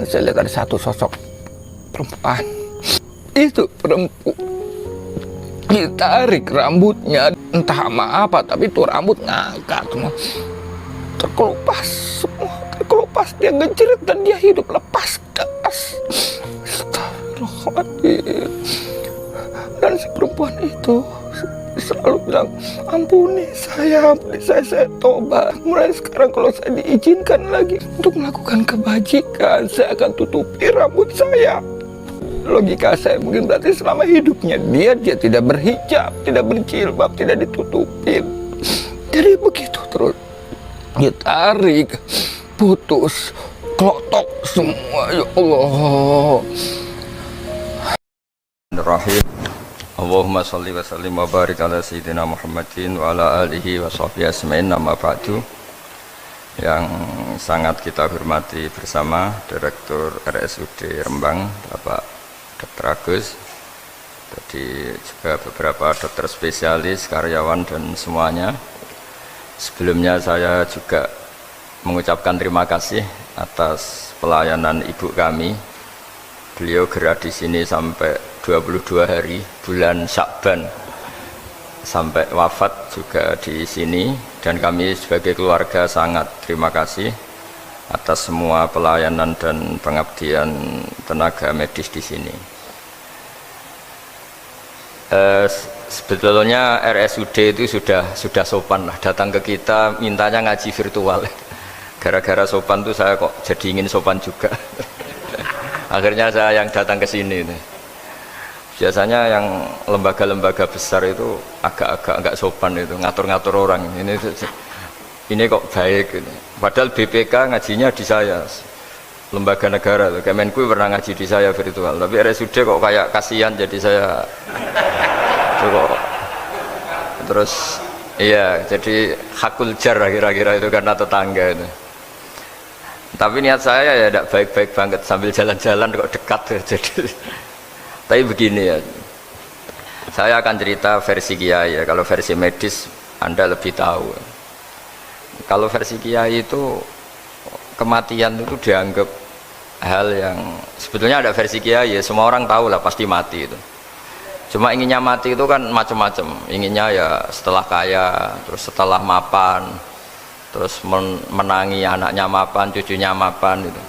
Saya lihat ada satu sosok perempuan. Itu perempuan ditarik rambutnya, entah sama apa, tapi itu rambut ngangkat semua, terkelupas semua, terkelupas. Dia ngejerit dan dia hidup lepas gas. Astagfirullahaladzim. Dan si perempuan itu selalu bilang, ampuni saya, saya tobat. Mulai sekarang kalau saya diizinkan lagi untuk melakukan kebajikan, saya akan tutupi rambut saya. Logika saya mungkin berarti selama hidupnya dia tidak berhijab, tidak berjilbab, tidak ditutupin. Jadi begitu terus ditarik, putus, klotok semua. Ya Allah. Rahim. Allahumma sholli wa sallim wa barik ala sayyidina Muhammadin wa ala alihi wa sahbihi asma'in. Nama ba'du. Yang sangat kita hormati bersama Direktur RSUD Rembang, Bapak Dr. Agus, tadi juga beberapa dokter spesialis, karyawan dan semuanya. Sebelumnya saya juga mengucapkan terima kasih atas pelayanan ibu kami. Beliau gerak di sini sampai 22 hari bulan Syakban sampai wafat juga di sini, dan kami sebagai keluarga sangat terima kasih atas semua pelayanan dan pengabdian tenaga medis di sini. Sebetulnya RSUD itu sudah sopan lah, datang ke kita mintanya ngaji virtual. Gara-gara sopan tuh saya kok jadi ingin sopan juga. Akhirnya saya yang datang ke sini. Biasanya yang lembaga-lembaga besar itu agak-agak nggak sopan itu, ngatur-ngatur orang. Ini kok baik gitu. Padahal BPK ngajinya di saya, lembaga negara, Kemenku pernah ngaji di saya virtual, tapi RSUD kok kayak kasihan, jadi saya kok terus iya, jadi hakul jar kira-kira itu karena tetangga itu. Tapi niat saya ya tidak baik-baik banget, sambil jalan-jalan kok dekat jadi. Tapi begini ya, saya akan cerita versi kiai ya, kalau versi medis Anda lebih tahu. Kalau versi kiai itu kematian itu dianggap hal yang sebetulnya ada versi kiai ya, semua orang tahu lah pasti mati itu. Cuma inginnya mati itu kan macam-macam. Inginnya ya setelah kaya, terus setelah mapan, terus menangi anaknya mapan, cucunya mapan itu.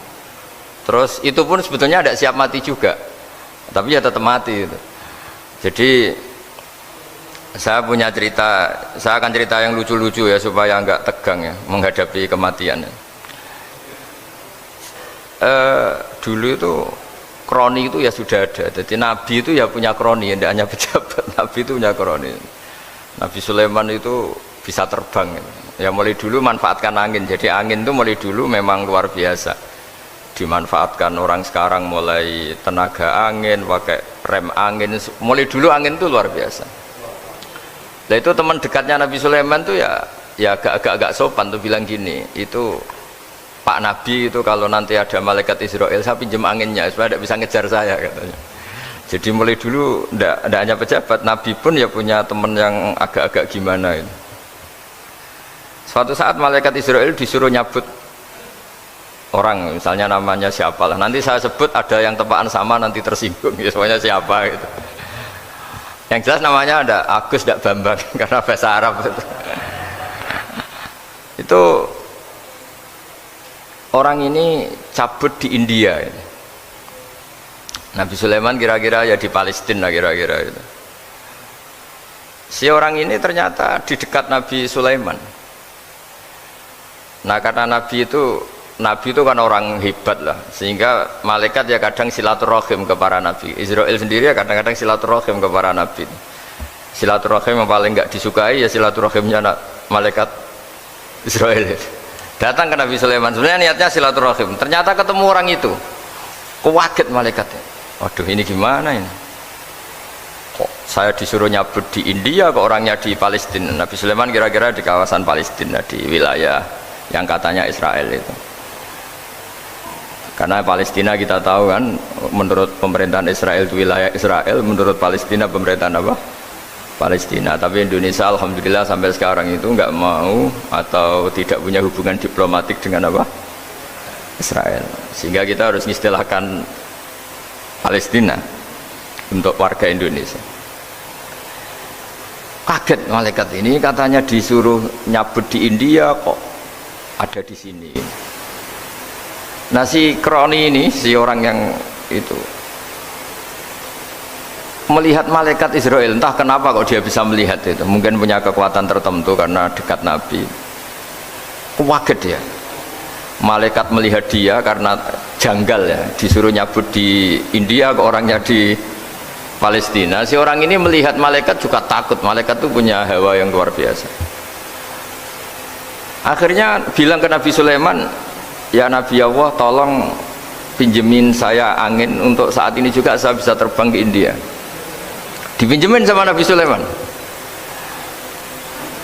Terus itu pun sebetulnya ada siap mati juga, tapi ya tetap mati itu. Jadi saya punya cerita, saya akan cerita yang lucu-lucu ya supaya nggak tegang ya menghadapi kematian. Dulu itu kroni itu ya sudah ada. Jadi Nabi itu ya punya kroni, tidak hanya pejabat. Nabi itu punya kroni. Nabi Sulaiman itu bisa terbang. Ya mulai dulu manfaatkan angin. Jadi angin itu mulai dulu memang luar biasa. Dimanfaatkan orang sekarang mulai tenaga angin, pakai rem angin. Mulai dulu angin itu luar biasa. Nah itu teman dekatnya Nabi Sulaiman tuh ya agak sopan tuh bilang gini, itu Pak Nabi itu kalau nanti ada malaikat Israel saya pinjam anginnya supaya tidak bisa ngejar saya katanya. Jadi mulai dulu tidak hanya pejabat, Nabi pun ya punya teman yang agak-agak gimana itu. Suatu saat malaikat Israel disuruh nyabut orang, misalnya namanya siapalah, nanti saya sebut ada yang tepaan sama nanti tersinggung ya, semuanya siapa gitu. Yang jelas namanya ada Agus, tidak Bambang karena bahasa Arab itu orang ini cabut di India ini. Nabi Sulaiman kira-kira ya di Palestina kira-kira itu. Si orang ini ternyata di dekat Nabi Sulaiman. Nah karena Nabi itu kan orang hebat lah, sehingga malaikat ya kadang silaturahim ke para nabi. Israel sendiri ya kadang-kadang silaturahim ke para nabi. Silaturahim yang paling nggak disukai ya silaturahimnya malaikat Israel. Datang ke Nabi Sulaiman, sebenarnya niatnya silaturahim. Ternyata ketemu orang itu, kaget malaikatnya. Waduh ini gimana ini? Kok saya disuruh nyabut di India, kok orangnya di Palestina? Nabi Sulaiman kira-kira di kawasan Palestina, di wilayah yang katanya Israel itu. Karena Palestina kita tahu kan, menurut pemerintahan Israel itu wilayah Israel, menurut Palestina pemerintahan apa? Palestina. Tapi Indonesia alhamdulillah sampai sekarang itu nggak mau atau tidak punya hubungan diplomatik dengan apa? Israel. Sehingga kita harus mengistilahkan Palestina untuk warga Indonesia. Kaget malaikat ini, katanya disuruh nyabut di India kok ada di sini. Nah si Kroni ini, si orang yang itu melihat malaikat Israel, entah kenapa kok dia bisa melihat itu, mungkin punya kekuatan tertentu karena dekat Nabi. Kaget dia, malaikat melihat dia karena janggal ya, disuruh nyabut di India kok orangnya di Palestina. Si orang ini melihat malaikat juga takut, malaikat itu punya hawa yang luar biasa. Akhirnya bilang ke Nabi Sulaiman, ya Nabi Allah, tolong pinjemin saya angin untuk saat ini juga saya bisa terbang ke India. Dipinjemin sama Nabi Sulaiman.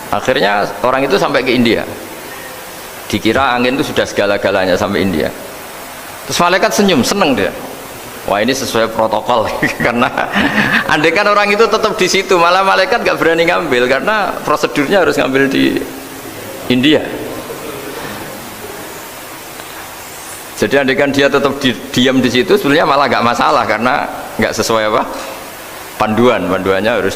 Akhirnya orang itu sampai ke India, dikira angin itu sudah segala-galanya sampai India. Terus malaikat senyum, seneng dia. Wah ini sesuai protokol karena andai kan orang itu tetap di situ, malah malaikat gak berani ngambil karena prosedurnya harus ngambil di India. Jadi andai kan dia tetap diam di situ, sebenarnya malah gak masalah karena gak sesuai apa panduannya harus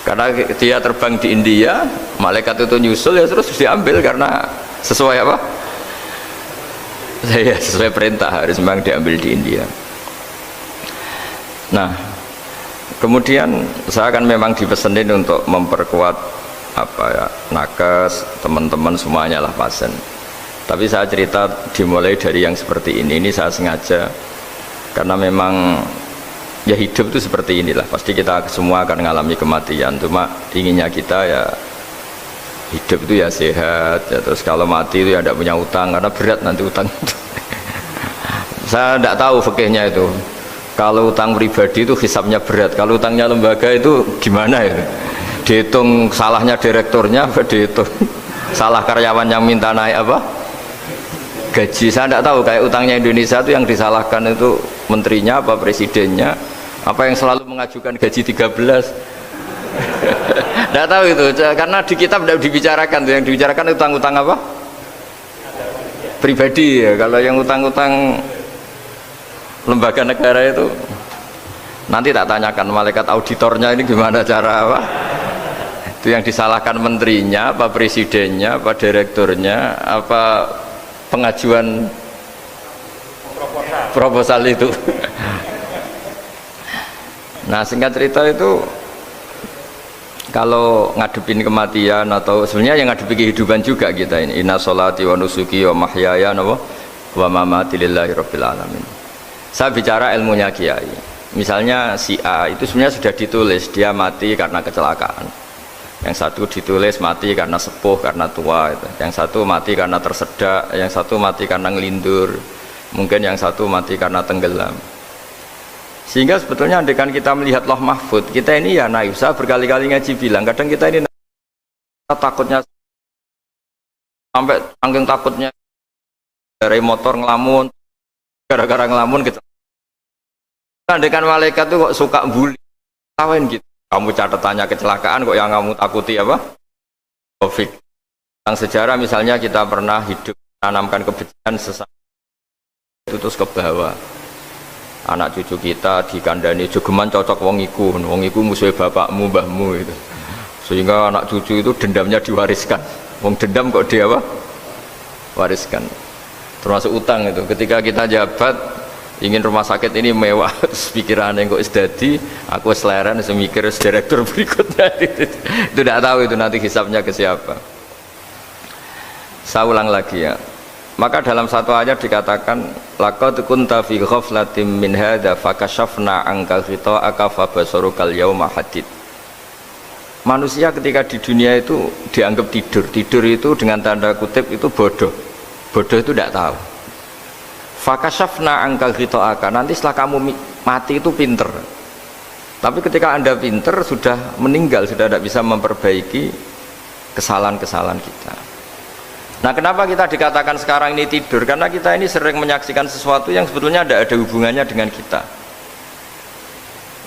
karena dia terbang di India, malaikat itu nyusul ya terus diambil karena sesuai apa? Saya sesuai perintah harus memang diambil di India. Nah, kemudian saya akan memang dipesenin untuk memperkuat apa ya, nakes, teman-teman semuanya lah pasien. Tapi saya cerita dimulai dari yang seperti ini saya sengaja karena memang ya hidup itu seperti inilah. Pasti kita semua akan mengalami kematian. Cuma inginnya kita ya hidup itu ya sehat ya, terus kalau mati itu ya tidak punya utang karena berat nanti utang itu. Saya tidak tahu fikihnya itu, kalau utang pribadi itu hisabnya berat, kalau utangnya lembaga itu gimana itu, dihitung salahnya direkturnya apa dihitung salah karyawan yang minta naik apa gaji. Saya tidak tahu kayak utangnya Indonesia itu yang disalahkan itu menterinya apa presidennya apa yang selalu mengajukan gaji 13. Tidak tahu itu, karena di kitab tidak dibicarakan tuh, yang dibicarakan utang-utang apa? Pribadi ya. Kalau yang utang-utang lembaga negara itu nanti tak tanyakan malaikat auditornya ini gimana cara apa? Itu yang disalahkan menterinya, apa presidennya, apa direkturnya, apa pengajuan proposal itu. Nah singkat cerita itu, kalau ngadepin kematian atau sebenarnya yang ngadepi kehidupan juga kita ini, inna sholati wa nusuki wa mahyaya wa mamati lillahi rabbil alamin. Saya bicara ilmunya kiai, misalnya si A itu sebenarnya sudah ditulis dia mati karena kecelakaan, yang satu ditulis mati karena sepuh, karena tua itu. Yang satu mati karena tersedak, yang satu mati karena ngelindur, mungkin yang satu mati karena tenggelam. Sehingga sebetulnya andaikan kita melihat Lauh Mahfud, kita ini ya naif. Saya berkali-kali ngaji bilang, kadang kita ini takutnya sampai saking takutnya dari motor ngelamun, gara-gara ngelamun gitu. Andaikan malaikat tuh kok suka bully, tawain gitu. Kamu catatannya kecelakaan kok yang kamu takuti apa? Covid. Yang sejarah misalnya kita pernah hidup menanamkan kebencian sesama itu terus ke bawah. Anak cucu kita dikandani jogeman cocok wong iku musuh bapakmu mbahmu itu, sehingga anak cucu itu dendamnya diwariskan. Wong dendam kok dia apa? Wariskan. Termasuk utang itu, ketika kita jabat ingin rumah sakit ini mewah, pikirannya kok isdadi aku seleren semikir direktur berikutnya itu tidak tahu itu nanti hisapnya ke siapa. Saya ulang lagi ya. Maka dalam satu ayat dikatakan laqad kunta fi ghaflatin min hadza fakashafna anka ghita'aka fabasarukal yauma hadid. Manusia ketika di dunia itu dianggap tidur itu dengan tanda kutip itu bodoh itu tidak tahu. Fakashafna anka ghita'aka, nanti setelah kamu mati itu pinter, tapi ketika anda pinter sudah meninggal, sudah tidak bisa memperbaiki kesalahan-kesalahan kita. Nah kenapa kita dikatakan sekarang ini tidur? Karena kita ini sering menyaksikan sesuatu yang sebetulnya tidak ada hubungannya dengan kita,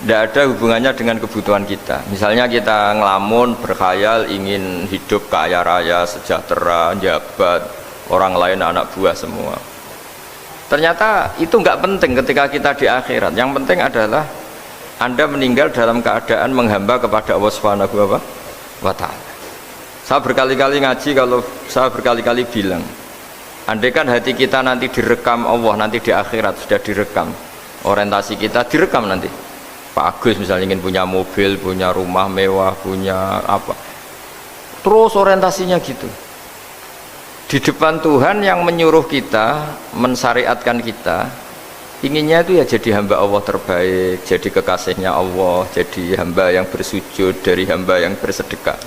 tidak ada hubungannya dengan kebutuhan kita. Misalnya kita ngelamun, berkhayal, ingin hidup kaya raya, sejahtera, jabat, orang lain anak buah semua. Ternyata itu nggak penting ketika kita di akhirat. Yang penting adalah Anda meninggal dalam keadaan menghamba kepada Allah Subhanahu wa Ta'ala. Saya berkali-kali ngaji, kalau saya berkali-kali bilang, andai kan hati kita nanti direkam Allah, nanti di akhirat sudah direkam, orientasi kita direkam nanti. Pak Agus misalnya ingin punya mobil, punya rumah mewah, punya apa, terus orientasinya gitu. Di depan Tuhan yang menyuruh kita, mensyariatkan kita, inginnya itu ya jadi hamba Allah terbaik, jadi kekasihnya Allah, jadi hamba yang bersujud, dari hamba yang bersedekah.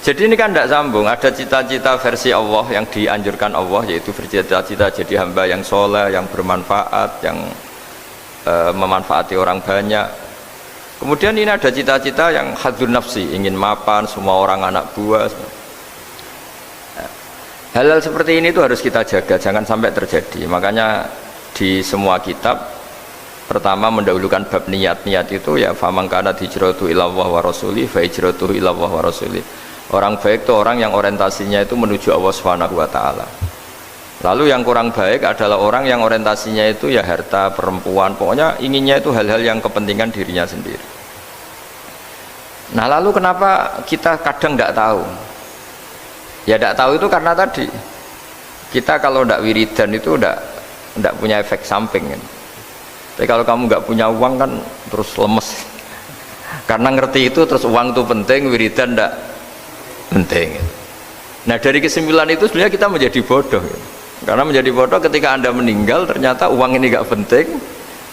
Jadi ini kan tidak sambung. Ada cita-cita versi Allah yang dianjurkan Allah, yaitu bercita-cita jadi hamba yang soleh, yang bermanfaat, yang memanfaati orang banyak. Kemudian ini ada cita-cita yang hadzun nafsi, ingin mapan, semua orang anak buah. Hal-hal seperti ini itu harus kita jaga, jangan sampai terjadi. Makanya di semua kitab pertama mendahulukan bab niat. Niat itu ya faman kana hijratuhu ilallah wa rasuli fa hijratuhu ilallah wa rasuli. Orang baik itu orang yang orientasinya itu menuju Allah Subhanahu wa Ta'ala. Lalu yang kurang baik adalah orang yang orientasinya itu ya harta, perempuan, pokoknya inginnya itu hal-hal yang kepentingan dirinya sendiri. Nah lalu kenapa kita kadang tidak tahu? Ya tidak tahu itu karena tadi kita kalau tidak wiridan itu tidak punya efek samping kan. Tapi kalau kamu nggak punya uang kan terus lemes. Karena ngerti itu terus uang itu penting, wiridan tidak penting. Nah dari kesimpulan itu sebenarnya kita menjadi bodoh. Karena menjadi bodoh ketika Anda meninggal ternyata uang ini nggak penting,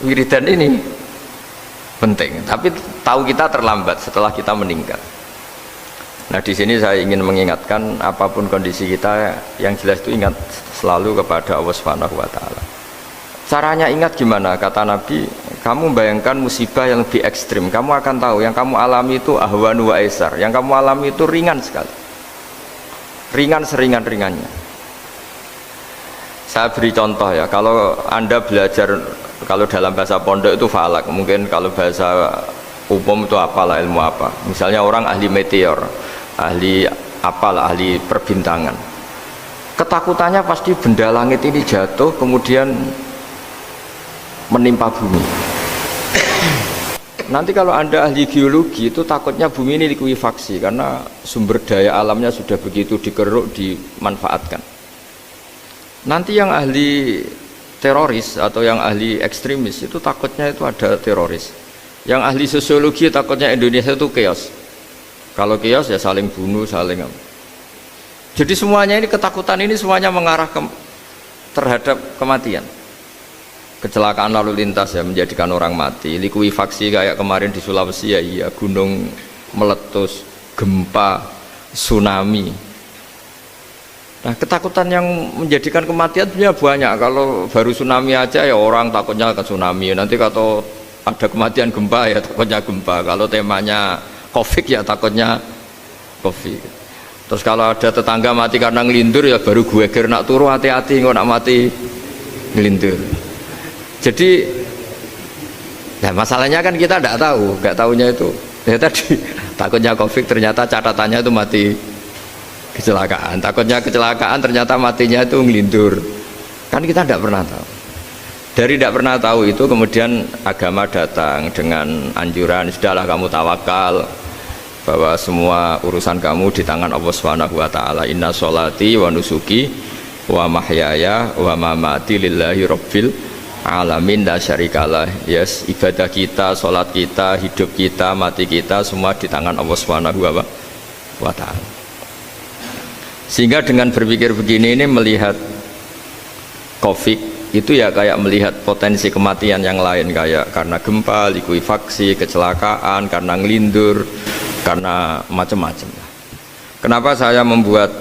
wiridan ini penting. Tapi tahu kita terlambat setelah kita meninggal. Nah di sini saya ingin mengingatkan apapun kondisi kita, yang jelas itu ingat selalu kepada Allah Subhanahu wa Ta'ala. Caranya ingat gimana? Kata Nabi, kamu bayangkan musibah yang lebih ekstrim, kamu akan tahu yang kamu alami itu ahwanu wa aisar, yang kamu alami itu ringan sekali, ringan seringan-ringannya. Saya beri contoh ya, kalau Anda belajar, kalau dalam bahasa pondok itu falak, mungkin kalau bahasa umum itu apalah, ilmu apa, misalnya orang ahli meteor, ahli apalah, ahli perbintangan, ketakutannya pasti benda langit ini jatuh kemudian menimpa bumi. Nanti kalau Anda ahli geologi itu takutnya bumi ini likuifaksi karena sumber daya alamnya sudah begitu dikeruk, dimanfaatkan. Nanti yang ahli teroris atau yang ahli ekstremis itu takutnya itu ada teroris. Yang ahli sosiologi takutnya Indonesia itu chaos. Kalau chaos ya saling bunuh, saling apa. Jadi semuanya ini, ketakutan ini semuanya mengarah terhadap kematian. Kecelakaan lalu lintas ya menjadikan orang mati, likuifaksi kayak kemarin di Sulawesi ya, iya, gunung meletus, gempa, tsunami. Nah ketakutan yang menjadikan kematian sebenarnya banyak. Kalau baru tsunami aja ya orang takutnya ke tsunami, nanti kalau ada kematian gempa ya takutnya gempa, kalau temanya COVID ya takutnya COVID. Terus kalau ada tetangga mati karena ngelindur ya baru gue nak turu hati-hati nggak nak mati ngelindur. Jadi nah masalahnya kan kita nggak tahu, nggak tahunya itu ya tadi takutnya COVID ternyata catatannya itu mati kecelakaan, takutnya kecelakaan ternyata matinya itu ngelindur, kan kita tidak pernah tahu. Dari tidak pernah tahu itu kemudian agama datang dengan anjuran, sudahlah kamu tawakal bahwa semua urusan kamu di tangan Allah Subhanahu wa Ta'ala. Inna sholati wa nusuki wa mahyaya wa mamati lillahi rabbil alamin la syarikalah. Yes, ibadah kita, sholat kita, hidup kita, mati kita semua di tangan Allah Subhanahu wa Ta'ala. Sehingga dengan berpikir begini ini melihat COVID itu ya kayak melihat potensi kematian yang lain, kayak karena gempa, likuifaksi, kecelakaan, karena ngelindur, karena macam-macam. Kenapa saya membuat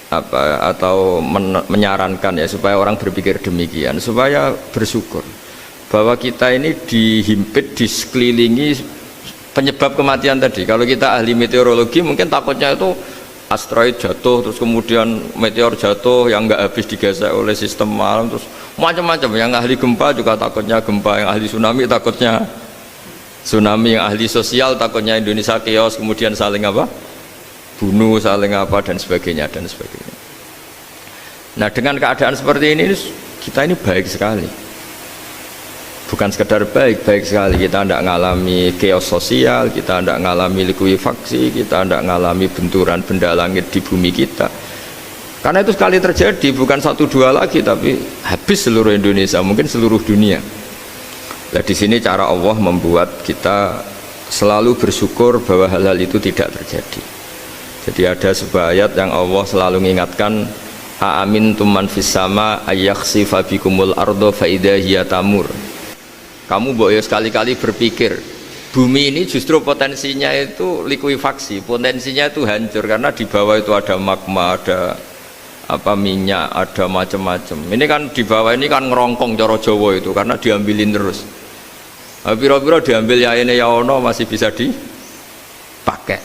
apa atau menyarankan ya supaya orang berpikir demikian, supaya bersyukur bahwa kita ini dihimpit, disekelilingi penyebab kematian tadi. Kalau kita ahli meteorologi mungkin takutnya itu asteroid jatuh, terus kemudian meteor jatuh yang nggak habis digesek oleh sistem alam, terus macam-macam. Yang ahli gempa juga takutnya gempa, yang ahli tsunami takutnya tsunami, yang ahli sosial takutnya Indonesia chaos, kemudian saling apa? Bunuh, saling apa dan sebagainya dan sebagainya. Nah dengan keadaan seperti ini kita ini baik sekali. Bukan sekedar baik, baik sekali. Kita tidak mengalami chaos sosial, kita tidak mengalami likuifaksi, kita tidak mengalami benturan benda langit di bumi kita. Karena itu sekali terjadi, bukan 1-2 lagi, tapi habis seluruh Indonesia, mungkin seluruh dunia. Nah, di sini cara Allah membuat kita selalu bersyukur bahwa hal-hal itu tidak terjadi. Jadi ada sebuah ayat yang Allah selalu mengingatkan, a'amintum man fis sama ayakhsifa bikumul ardo fa idza hiya tamur. Kamu boleh sekali-kali berpikir bumi ini justru potensinya itu likuifaksi, potensinya itu hancur karena di bawah itu ada magma, ada minyak, ada macam-macam. Ini kan di bawah ini kan ngerongkong cara Jawa itu karena diambilin terus. Piro-piro diambil ya ini ya ono masih bisa dipakai.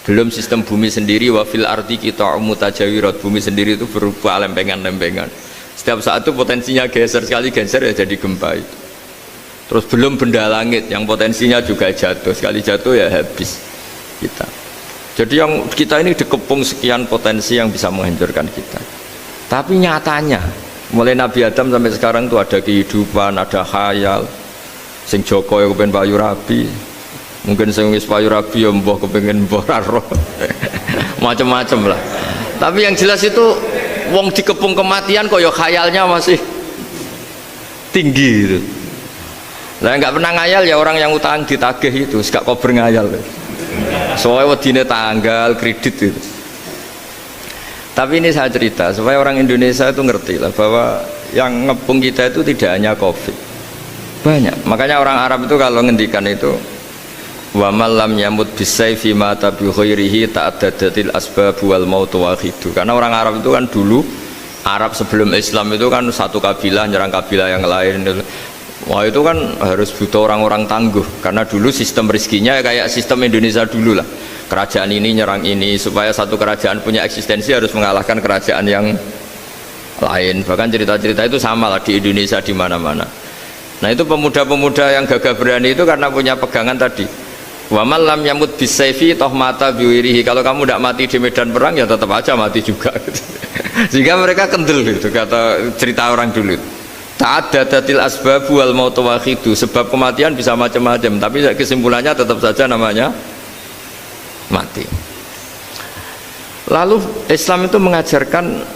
Belum sistem bumi sendiri, wafil ardi kita mutajawirat, bumi sendiri itu berupa lempengan-lempengan. Setiap saat itu potensinya geser, sekali geser ya jadi gempa itu. Terus belum benda langit yang potensinya juga jatuh, sekali jatuh ya habis kita. Jadi yang kita ini dikepung sekian potensi yang bisa menghancurkan kita. Tapi nyatanya mulai Nabi Adam sampai sekarang itu ada kehidupan, ada khayal. Sing Joko ya kepengen payu rabi, mungkin sing wis payu rabi ya mbah kepengen mbah roh. Macam-macam lah. Tapi yang jelas itu wong dikepung kematian kok ya khayalnya masih tinggi gitu. Lah nggak pernah ngayal ya orang yang utang ditagih itu, gak kober ngayal. Soalnya wedine tanggal kredit itu. Tapi ini saya cerita supaya orang Indonesia itu ngerti lah bahwa yang ngepung kita itu tidak hanya Covid, banyak. Makanya orang Arab itu kalau ngendikan itu, wa malam yamut bisayfi mata bi khairihi ta'addadatil asbab wal maut wahidu. Karena orang Arab itu kan dulu, Arab sebelum Islam itu kan satu kabilah nyerang kabilah yang lain. Wah itu kan harus butuh orang-orang tangguh karena dulu sistem rezekinya kayak sistem Indonesia dulu lah. Kerajaan ini nyerang ini, supaya satu kerajaan punya eksistensi harus mengalahkan kerajaan yang lain. Bahkan cerita-cerita itu sama lah di Indonesia di mana-mana. Nah itu pemuda-pemuda yang gagah berani itu karena punya pegangan tadi. Wa man lam yamut bisayfi toh mata biwirihi. Kalau kamu tidak mati di medan perang ya tetap aja mati juga. Sehingga mereka kendel gitu kata cerita orang dulu. Ta'addadatil asbab wal maut wahidu. Sebab kematian bisa macam-macam, tapi kesimpulannya tetap saja namanya mati. Lalu Islam itu mengajarkan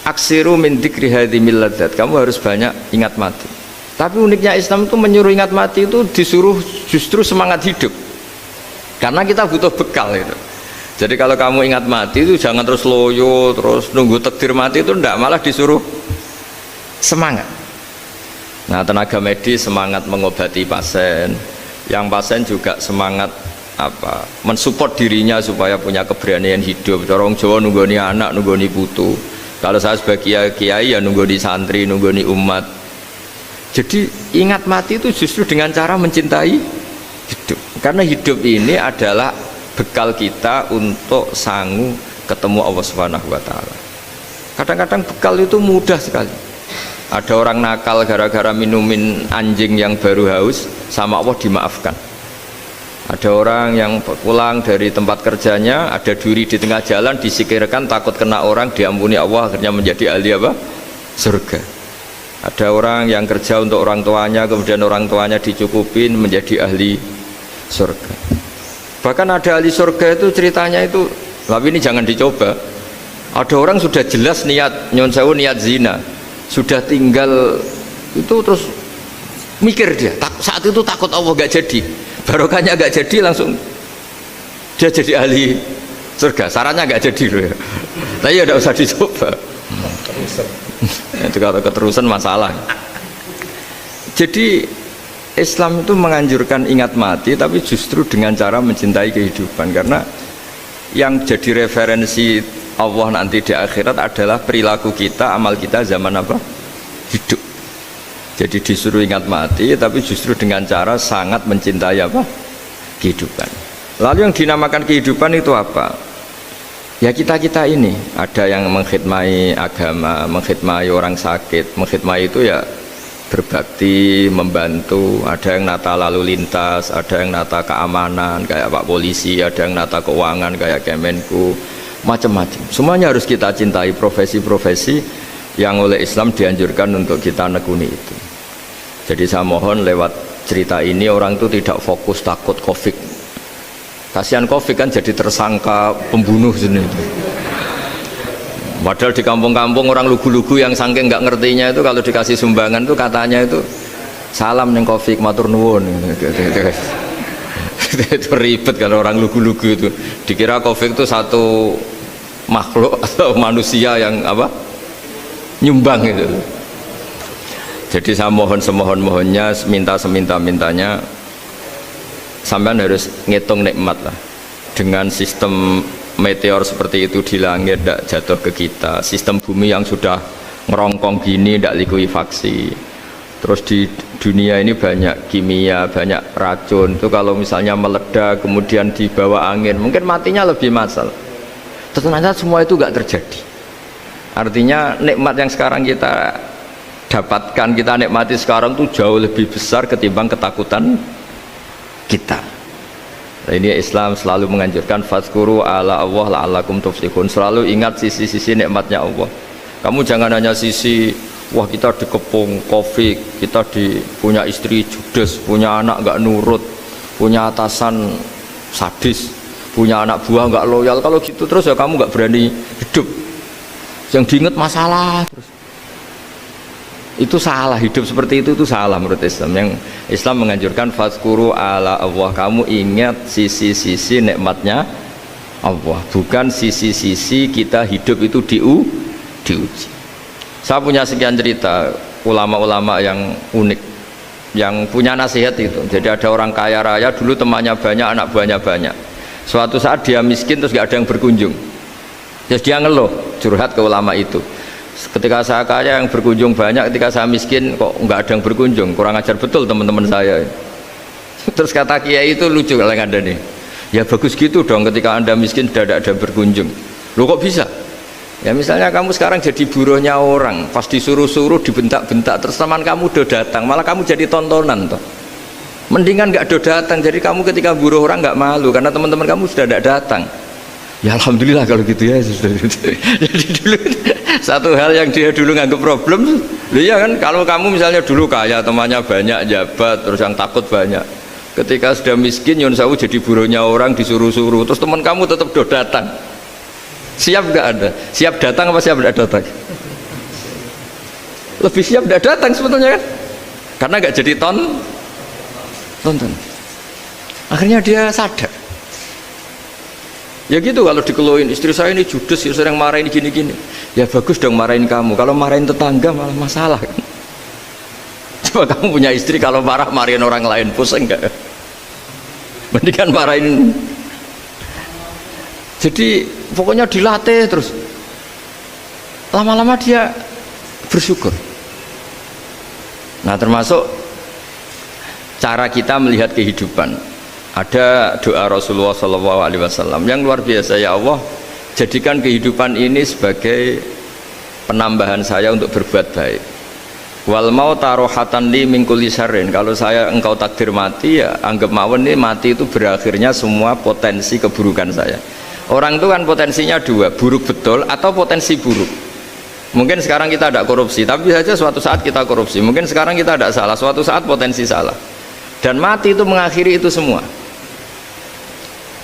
aksiru min dzikri hadhimil ladzat. Kamu harus banyak ingat mati. Tapi uniknya Islam itu menyuruh ingat mati itu disuruh justru semangat hidup. Karena kita butuh bekal itu. Jadi kalau kamu ingat mati itu jangan terus loyo, terus nunggu takdir mati itu enggak, malah disuruh semangat. Nah, tenaga medis semangat mengobati pasien, yang pasien juga semangat mensupport dirinya supaya punya keberanian hidup. Orang Jawa nunggoni anak, nunggoni putu. Kalau saya sebagai kiai ya nunggoni santri, nunggoni umat. Jadi ingat mati itu justru dengan cara mencintai hidup. Karena hidup ini adalah bekal kita untuk sanggup ketemu Allah Subhanahu wa taala. Kadang-kadang bekal itu mudah sekali. Ada orang nakal gara-gara minumin anjing yang baru haus, sama Allah dimaafkan. Ada orang yang pulang dari tempat kerjanya, ada duri di tengah jalan, disikirkan takut kena orang, diampuni Allah, akhirnya menjadi ahli surga. Ada orang yang kerja untuk orang tuanya, kemudian orang tuanya dicukupin menjadi ahli surga. Bahkan ada ahli surga itu ceritanya itu, tapi ini jangan dicoba. Ada orang sudah jelas niat nyon sewu, niat zina, sudah tinggal itu terus mikir dia saat itu takut Allah gak jadi, barokahnya gak jadi, langsung dia jadi ahli surga. Sarannya gak jadi loh ya, tapi ya udah usah dicoba. Itu kalau keterusan masalah. Jadi Islam itu menganjurkan ingat mati, tapi justru dengan cara mencintai kehidupan. Karena yang jadi referensi Allah nanti di akhirat adalah perilaku kita, amal kita zaman apa? Hidup. Jadi disuruh ingat mati, tapi justru dengan cara sangat mencintai apa? Kehidupan. Lalu yang dinamakan kehidupan itu apa? Ya kita-kita ini. Ada yang mengkhidmati agama, mengkhidmati orang sakit, mengkhidmati itu ya berbakti, membantu. Ada yang nata lalu lintas, ada yang nata keamanan kayak Pak Polisi, ada yang nata keuangan kayak Kemenku, macam-macam. Semuanya harus kita cintai, profesi-profesi yang oleh Islam dianjurkan untuk kita nekuni itu. Jadi saya mohon lewat cerita ini orang itu tidak fokus takut Covid. Kasihan Covid kan jadi tersangka pembunuh sini. Padahal di kampung-kampung orang lugu-lugu yang saking nggak ngertinya itu kalau dikasih sumbangan itu katanya itu salam neng Covid matur nuwun. Itu ribet kalau orang lugu-lugu itu. Dikira Covid itu satu makhluk atau manusia yang apa? Nyumbang itu. Jadi saya mohon semohon-mohonnya, minta seminta-mintanya, sampean harus ngitung nikmat lah. Dengan sistem meteor seperti itu di langit tidak jatuh ke kita, sistem bumi yang sudah ngerongkong gini tidak likuifaksi, terus di dunia ini banyak kimia, banyak racun, itu kalau misalnya meledak kemudian dibawa angin mungkin matinya lebih massal. Ternyata semua itu nggak terjadi. Artinya nikmat yang sekarang kita dapatkan, kita nikmati sekarang itu jauh lebih besar ketimbang ketakutan kita. Nah, ini Islam selalu menganjurkan fazkuru ala Allah la'allakum tuflihun. Selalu ingat sisi-sisi nikmatnya Allah. Kamu jangan hanya sisi wah kita dikepung Covid, kita punya istri judes, punya anak nggak nurut, punya atasan sadis, punya anak buah nggak loyal. Kalau gitu terus ya kamu nggak berani hidup. Yang diingat masalah terus. Itu salah, hidup seperti itu salah menurut Islam. Yang Islam menganjurkan fazkuru ala Allah, kamu ingat sisi-sisi nikmatnya Allah, bukan sisi-sisi kita hidup itu diuji. Saya punya sekian cerita ulama-ulama yang unik yang punya nasihat itu. Jadi ada orang kaya raya dulu temannya banyak, anak buahnya banyak. Suatu saat dia miskin terus gak ada yang berkunjung. Terus dia ngeluh, curhat ke ulama itu. Ketika saya kaya yang berkunjung banyak, ketika saya miskin kok nggak ada yang berkunjung, kurang ajar betul teman-teman saya. Terus kata kiai itu lucu kalau yang ada nih, ya bagus gitu dong ketika anda miskin tidak ada yang berkunjung. Loh kok bisa? Ya misalnya kamu sekarang jadi buruhnya orang, pas disuruh-suruh dibentak-bentak, terus teman kamu udah datang, malah kamu jadi tontonan toh. Mendingan nggak udah datang, jadi kamu ketika buruh orang nggak malu karena teman-teman kamu sudah tidak datang. Ya alhamdulillah kalau gitu ya. Jadi dulu satu hal yang dia dulu nganggap problem, ya kan kalau kamu misalnya dulu kaya, temannya banyak, jabat, terus yang takut banyak. Ketika sudah miskin, Yun Sawu jadi buruhnya orang, disuruh-suruh, terus teman kamu tetap udah datang. Siap nggak ada? Siap datang apa siap tidak datang? Lebih siap tidak datang sebetulnya kan? Karena nggak jadi tonton. Akhirnya dia sadar. Ya gitu kalau dikeluhin istri saya ini judes ya sering marahin gini-gini. Ya bagus dong marahin kamu. Kalau marahin tetangga malah masalah kan. Coba kamu punya istri kalau marahin orang lain pusing enggak? Mendingan marahin. Jadi pokoknya dilatih terus. Lama-lama dia bersyukur. Nah termasuk cara kita melihat kehidupan. Ada doa Rasulullah SAW yang luar biasa, ya Allah jadikan kehidupan ini sebagai penambahan saya untuk berbuat baik. Wal mauta rohatan li min kulli syarrin, kalau saya engkau takdir mati ya anggap mawon ini mati itu berakhirnya semua potensi keburukan saya. Orang itu kan potensinya dua, buruk betul atau potensi buruk. Mungkin sekarang kita tidak korupsi, tapi saja suatu saat kita korupsi. Mungkin sekarang kita tidak salah, suatu saat potensi salah. Dan mati itu mengakhiri itu semua.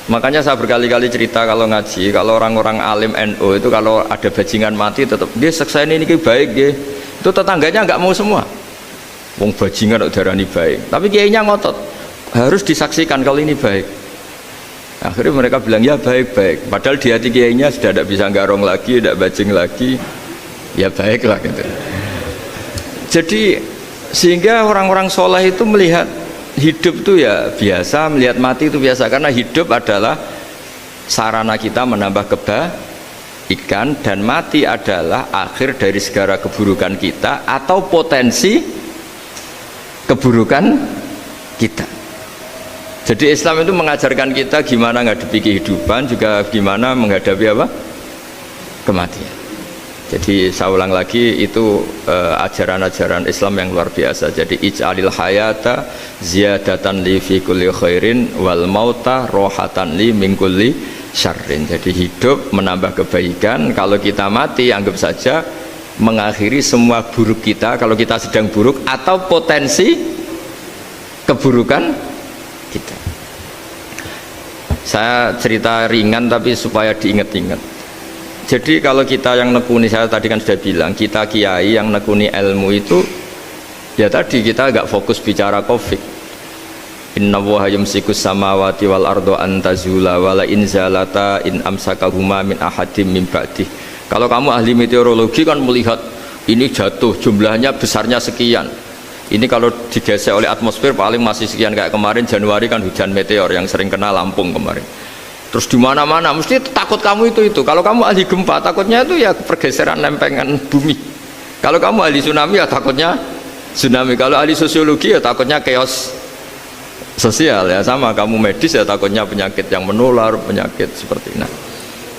Makanya saya berkali-kali cerita kalau ngaji, kalau orang-orang alim NU itu kalau ada bajingan mati tetap dia seksa ini baik dia. Itu tetangganya nggak mau semua. Wong bajingan kok darani baik. Tapi kiainya ngotot harus disaksikan kalau ini baik. Akhirnya mereka bilang ya baik-baik. Padahal di hati kiainya sudah tidak bisa garong lagi, tidak bajing lagi. Ya baiklah gitu. Jadi sehingga orang-orang soleh itu melihat hidup itu ya biasa, melihat mati itu biasa, karena hidup adalah sarana kita menambah kebaikan dan mati adalah akhir dari segala keburukan kita atau potensi keburukan kita. Jadi Islam itu mengajarkan kita gimana menghadapi kehidupan, juga gimana menghadapi apa? Kematian. Jadi saya ulang lagi itu ajaran-ajaran Islam yang luar biasa. Jadi ij'alil hayata ziyadatan li fi kulli khairin wal mauta rohatan li min kulli syarrin. Jadi hidup menambah kebaikan, kalau kita mati anggap saja mengakhiri semua buruk kita kalau kita sedang buruk atau potensi keburukan kita. Saya cerita ringan tapi supaya diingat-ingat. Jadi kalau kita yang nekuni, saya tadi kan sudah bilang, kita kiai yang nekuni ilmu itu ya tadi kita agak fokus bicara Covid. Inna Allaha yumsikus samawati wal ardo an tazula wala in zalata in amsakahuma min ahadim min ba'dih. Kalau kamu ahli meteorologi kan melihat ini jatuh jumlahnya besarnya sekian. Ini kalau digesek oleh atmosfer paling masih sekian, kayak kemarin Januari kan hujan meteor yang sering kena Lampung kemarin. Terus di mana-mana mesti takut kamu itu. Kalau kamu ahli gempa takutnya itu ya pergeseran lempengan bumi. Kalau kamu ahli tsunami ya takutnya tsunami. Kalau ahli sosiologi ya takutnya chaos sosial, ya sama kamu medis ya takutnya penyakit yang menular, penyakit seperti ini.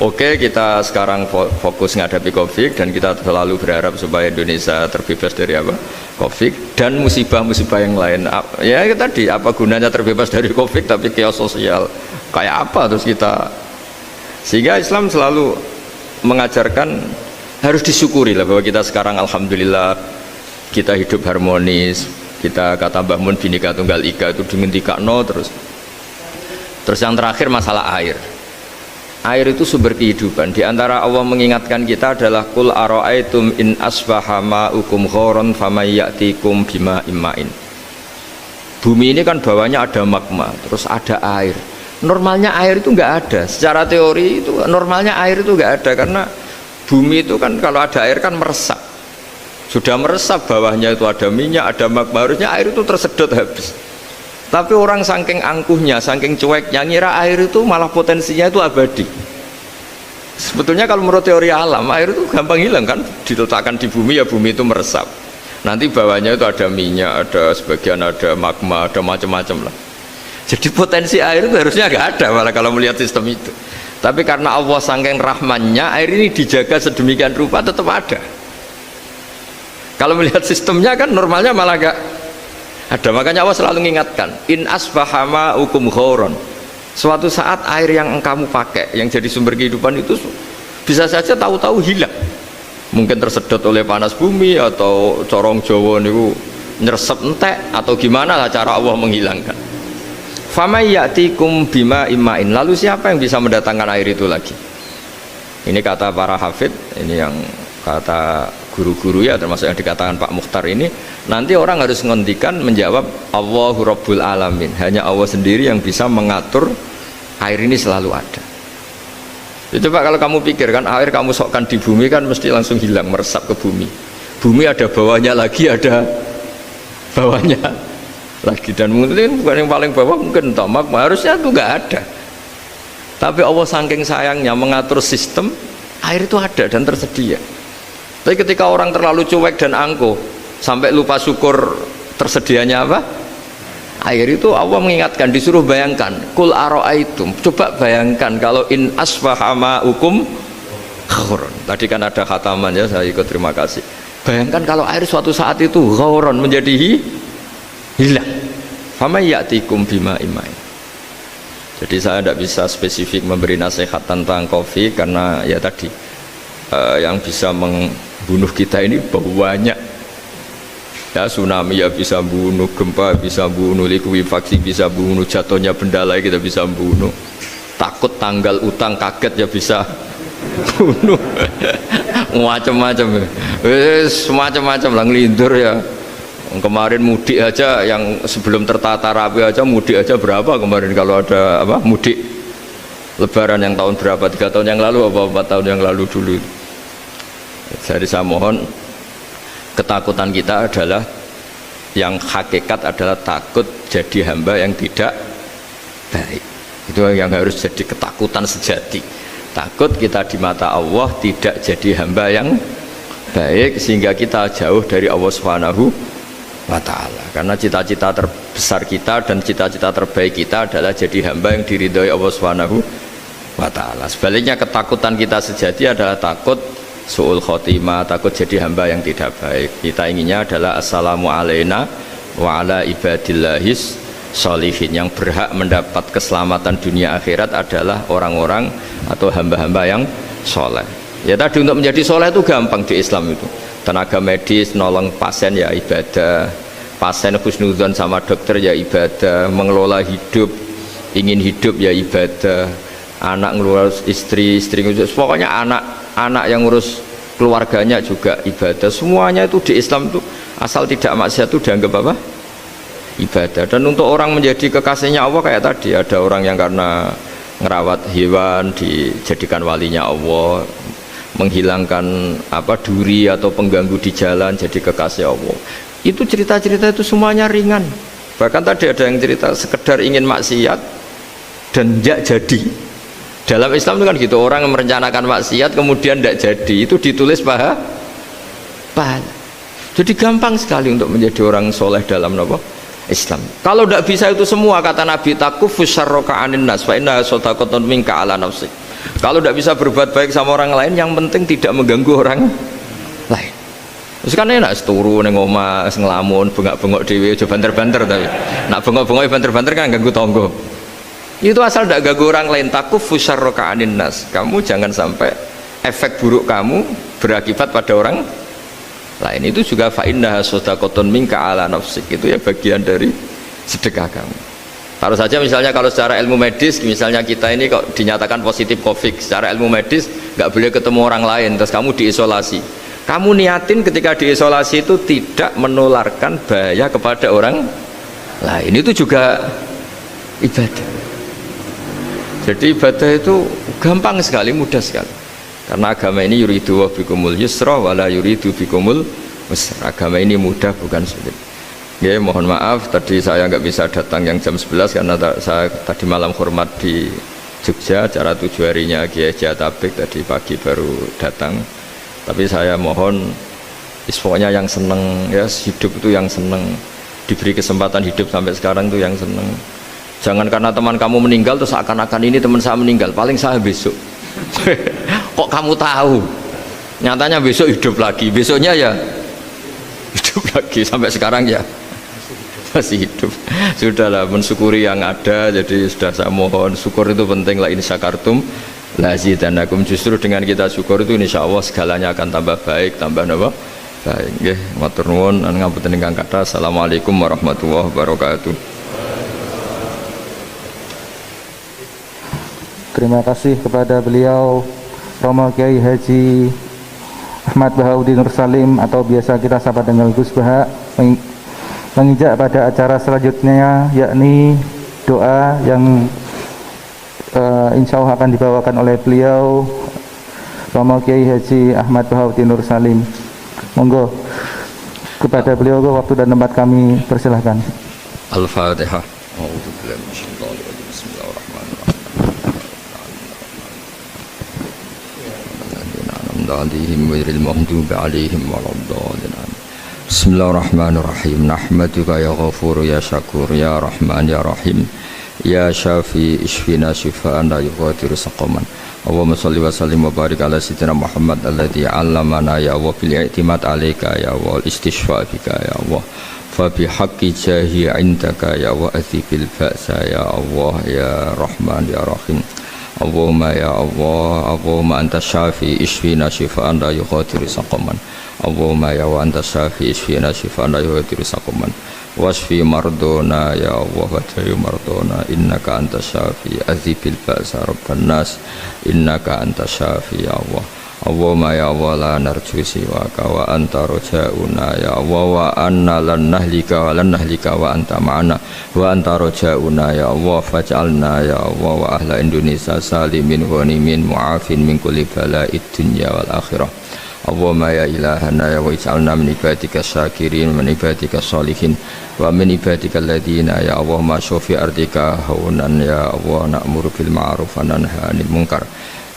Oke, kita sekarang fokus menghadapi Covid dan kita selalu berharap supaya Indonesia terbebas dari apa? Covid dan musibah-musibah yang lain. Ya tadi apa gunanya terbebas dari Covid tapi chaos sosial kayak apa terus kita, sehingga Islam selalu mengajarkan harus disyukuri lah bahwa kita sekarang alhamdulillah kita hidup harmonis. Kita kata Mbah Mun Bhinneka Tunggal Ika itu dimentikakno terus yang terakhir masalah air. Air itu sumber kehidupan. Di antara Allah mengingatkan kita adalah kul ara'aitum in asbaha ma'ukum ghoron famay ya'tikum bima imma'in. Bumi ini kan bawahnya ada magma, terus ada air. Normalnya air itu nggak ada. Secara teori itu normalnya air itu nggak ada karena bumi itu kan kalau ada air kan meresap. Sudah meresap, bawahnya itu ada minyak, ada magma, harusnya air itu tersedot habis. Tapi orang saking angkuhnya, saking cueknya, ngira air itu malah potensinya itu abadi. Sebetulnya kalau menurut teori alam, air itu gampang hilang kan, diletakkan di bumi ya bumi itu meresap. Nanti bawahnya itu ada minyak, ada sebagian ada magma, ada macam-macam lah. Jadi potensi air itu harusnya nggak ada malah kalau melihat sistem itu. Tapi karena Allah saking rahmannya, air ini dijaga sedemikian rupa tetap ada. Kalau melihat sistemnya kan normalnya malah gak ada. Makanya Allah selalu mengingatkan in asbahama ukum ghoron, suatu saat air yang kamu pakai yang jadi sumber kehidupan itu bisa saja tahu-tahu hilang, mungkin tersedot oleh panas bumi atau corong Jawa niku nyeresep entek atau gimana lah cara Allah menghilangkan. Famay ya'tikum bima imma'in, lalu siapa yang bisa mendatangkan air itu lagi? Ini kata para hafid, ini yang kata guru-guru ya, termasuk yang dikatakan Pak Mukhtar ini, nanti orang harus ngendikan menjawab Allahu Rabbul Alamin, hanya Allah sendiri yang bisa mengatur air ini selalu ada. Itu Pak, kalau kamu pikir kan air kamu sokkan di bumi kan mesti langsung hilang, meresap ke bumi. Bumi ada bawahnya lagi, ada bawahnya lagi, dan mungkin bukan yang paling bawah mungkin magma, harusnya itu nggak ada. Tapi Allah saking sayangnya mengatur sistem, air itu ada dan tersedia. Tapi ketika orang terlalu cuek dan angkuh sampai lupa syukur tersedianya apa? Air itu Allah mengingatkan, disuruh bayangkan, kul ara'aitum, coba bayangkan kalau in asbaha ma'ukum ghoron. Tadi kan ada khataman ya, saya ikut, terima kasih. Bayangkan kalau air suatu saat itu ghoron menjadi hilang. Famay ya'tikum bima imma'in. Jadi saya tidak bisa spesifik memberi nasihat tentang Covid karena ya tadi yang bisa membunuh kita ini banyak ya, tsunami ya bisa bunuh, gempa bisa bunuh, likuifaksi bisa bunuh, jatuhnya benda lain kita bisa bunuh, takut tanggal utang kaget ya bisa bunuh macam-macam, semacam-macam lah, ngelindur ya. Kemarin mudik aja, yang sebelum tertata rapi aja mudik aja berapa kemarin, kalau ada apa mudik lebaran yang tahun berapa, 3 tahun yang lalu apa 4 tahun yang lalu dulu. Jadi saya mohon, ketakutan kita adalah yang hakikat adalah takut jadi hamba yang tidak baik. Itu yang harus jadi ketakutan sejati, takut kita di mata Allah tidak jadi hamba yang baik sehingga kita jauh dari Allah Subhanahu wa ta'ala. Karena cita-cita terbesar kita dan cita-cita terbaik kita adalah jadi hamba yang diridhoi Allah Subhanahu wa ta'ala. Sebaliknya ketakutan kita sejati adalah takut su'ul khotimah, takut jadi hamba yang tidak baik. Kita inginnya adalah assalamu alaina wa ala ibadillahis sholihin, yang berhak mendapat keselamatan dunia akhirat adalah orang-orang atau hamba-hamba yang soleh. Ya tadi untuk menjadi soleh itu gampang di Islam itu. Tenaga medis nolong pasien ya ibadah, pasien husnudzon sama dokter ya ibadah, mengelola hidup, ingin hidup ya ibadah, anak ngurus istri, istri ngurus, pokoknya anak yang ngurus keluarganya juga ibadah. Semuanya itu di Islam itu asal tidak maksiat itu dianggap apa? Ibadah. Dan untuk orang menjadi kekasihnya Allah kayak tadi, ada orang yang karena ngerawat hewan dijadikan walinya Allah, menghilangkan duri atau pengganggu di jalan jadi kekasih Allah. Itu cerita-cerita itu semuanya ringan. Bahkan tadi ada yang cerita sekedar ingin maksiat dan tidak jadi. Dalam Islam itu kan gitu, orang merencanakan maksiat kemudian tidak jadi, itu ditulis pahala. Jadi gampang sekali untuk menjadi orang soleh dalam Islam. Kalau tidak bisa itu semua, kata Nabi, takufus syarroka anin nas fa inna shadaqatun minka ala nafsik. Kalau tidak bisa berbuat baik sama orang lain, yang penting tidak mengganggu orang lain. Terus kan enak turu ning omah ngelamun bengak-bengok dhewe aja banter-banter, tapi nak bengok-bengok banter-banter kan ganggu tangga. Itu asal tidak ganggu orang lain. Takufus syarroka anin nas. Kamu jangan sampai efek buruk kamu berakibat pada orang lain. Itu juga fa inna shadaqatun minka ala nafsik. Itu ya bagian dari sedekah kamu. Taruh saja misalnya kalau secara ilmu medis, misalnya kita ini kok dinyatakan positif COVID, secara ilmu medis nggak boleh ketemu orang lain, terus kamu diisolasi. Kamu niatin ketika diisolasi itu tidak menularkan bahaya kepada orang lain. Itu juga ibadah. Jadi ibadah itu gampang sekali, mudah sekali. Karena agama ini yuridu wa bikumul yusra wala yuridu bikumul usra. Agama ini mudah bukan sulit. Ya, mohon maaf tadi saya nggak bisa datang yang jam 11 karena saya tadi malam hormat di Jogja, acara 7 harinya Kiai Jatabek, tadi pagi baru datang. Tapi saya mohon pokoknya yang seneng ya, hidup itu yang seneng, diberi kesempatan hidup sampai sekarang itu yang seneng. Jangan karena teman kamu meninggal terus seakan-akan ini teman saya meninggal, paling saya besok. Kok kamu tahu? Nyatanya besok hidup lagi, besoknya ya hidup lagi, sampai sekarang ya masih hidup. Sudahlah, mensyukuri yang ada. Jadi sudah saya mohon, syukur itu penting. La in syakartum lazidanakum. Justru dengan kita syukur itu insya Allah segalanya akan tambah baik, tambah baik. Nggih, matur nuwun ngapunten ingkang kathah. Assalamualaikum warahmatullahi wabarakatuh. Terima kasih kepada beliau Romo Kiai Haji Ahmad Bahauddin Nur Salim atau biasa kita sapa dengan Gus Baha, menginjak pada acara selanjutnya, yakni doa yang insya Allah akan dibawakan oleh beliau Romo Kiai Haji Ahmad Bahauddin Nur Salim. Monggo kepada beliau waktu dan tempat kami persilahkan. Al-Fatihah. Bismillahirrahmanirrahim. Nahmaduka ya ghafur ya syakur ya rahman ya rahim ya syafi ishfina syifaan la yughadiru saqaman. Allahumma shalli wa sallim wa barik ala sayyidina Muhammad alladhi 'allamana ya wa bil i'timad alayka ya wa istishfa bika ya Allah fa bi haqqi jahi 'indaka ya wa athibil ba'sa ya Allah ya rahman ya rahim. Allahumma ya Allah, Allahumma anta syafi ishfina syifaan la yughadiru saqaman. Allahumma ya wa anta syafi ishfina syifaan la yughadiru saqaman. Wasfi mardona ya Allah wa tayu mardona innaka anta syafi azibil ba'sa rabban nas innaka anta syafi ya Allah. Allahumma ya Allah la narju siwaka wa anta rojauna ya Allah wa anna lan nahlika wa lan nahlika wa anta ma'ana wa anta rojauna ya Allah faj'alna ya Allah wa ahla Indonesia salimin ghanimin mu'afin min kulli bala'id dunya wal akhirah. Allahumma ya ilahana ya wa ij'alna min ibadika syakirin min ibadika sholihin wa min ibadika alladhina ya Allah ma syofi ardika haunan ya Allah na'muru bil ma'ruf wa nanha 'anil munkar.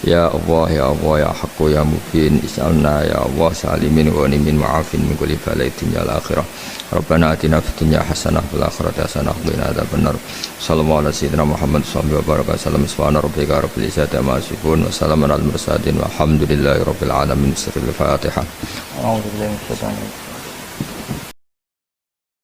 Ya Allah ya Allah ya Haqqu ya Mubin is'alna ya Allah salimin ghanimin ma'afin min kulli bala'id dunya wal akhirah. Rabbana atina fid dunya hasanah wal akhirati hasanah wa qina adzabannar. Sallallahu alaihi sayyidina Muhammad sallallahu alaihi wa sallam. Subhana rabbika rabbil izzati amma yasifun wa salamun alal mursalin walhamdulillahi rabbil alamin. Sirrul Fatihah. A'udzu billahi minasyaitonir rajim.